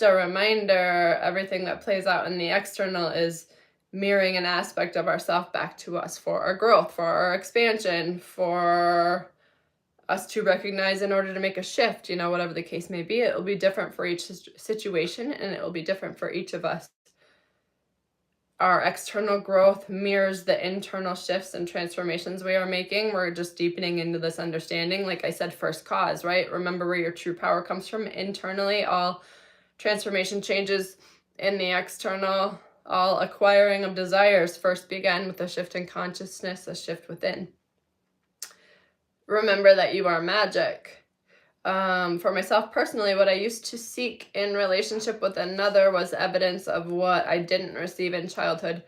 just a reminder, everything that plays out in the external is mirroring an aspect of ourself back to us for our growth, for our expansion, for us to recognize in order to make a shift, you know, whatever the case may be. It will be different for each situation, and it will be different for each of us. Our external growth mirrors the internal shifts and transformations we are making. We're just deepening into this understanding. Like I said, first cause, right? Remember where your true power comes from internally. All transformation changes in the external, all acquiring of desires first began with a shift in consciousness, a shift within. Remember that you are magic. For myself personally, what I used to seek in relationship with another was evidence of what I didn't receive in childhood.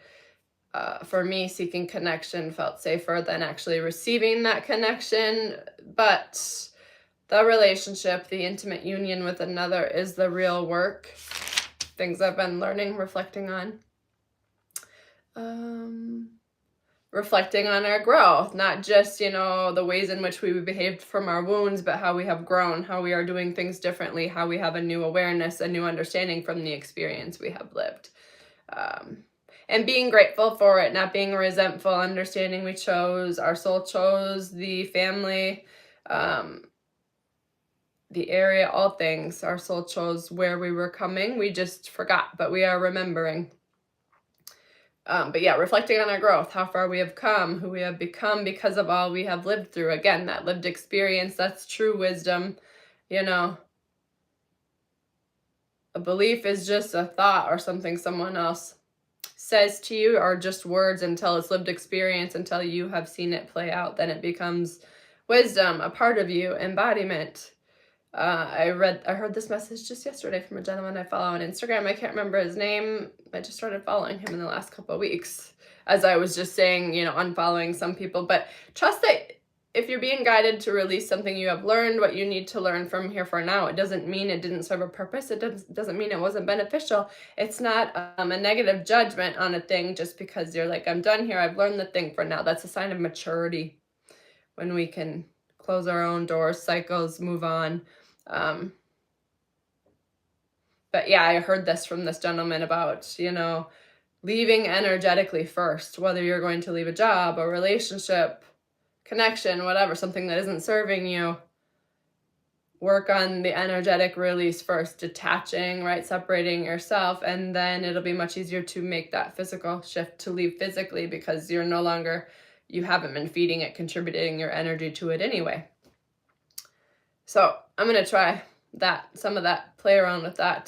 For me, seeking connection felt safer than actually receiving that connection. But the relationship, the intimate union with another is the real work. Things I've been learning, reflecting on. Reflecting on our growth, not just, you know, the ways in which we behaved from our wounds, but how we have grown, how we are doing things differently, how we have a new awareness, a new understanding from the experience we have lived. And being grateful for it, not being resentful, understanding we chose, our soul chose the family, the area, all things. Our soul chose where we were coming. We just forgot, but we are remembering. But yeah, reflecting on our growth, how far we have come, who we have become because of all we have lived through. Again, that lived experience, that's true wisdom. You know, a belief is just a thought or something someone else says to you, or just words until it's lived experience, until you have seen it play out. Then it becomes wisdom, a part of you, embodiment. I heard this message just yesterday from a gentleman I follow on Instagram. I can't remember his name. I just started following him in the last couple of weeks. As I was just saying, you know, unfollowing some people. But trust that if you're being guided to release something you have learned, what you need to learn from here for now, it doesn't mean it didn't serve a purpose. It doesn't mean it wasn't beneficial. It's not a negative judgment on a thing just because you're like, I'm done here. I've learned the thing for now. That's a sign of maturity when we can close our own doors, cycles, move on. But yeah, I heard this from this gentleman about, you know, leaving energetically first, whether you're going to leave a job, a relationship, connection, whatever, something that isn't serving you. Work on the energetic release first, detaching, right, separating yourself, and then it'll be much easier to make that physical shift to leave physically because you're no longer, you haven't been feeding it, contributing your energy to it anyway. So I'm going to try that, some of that, play around with that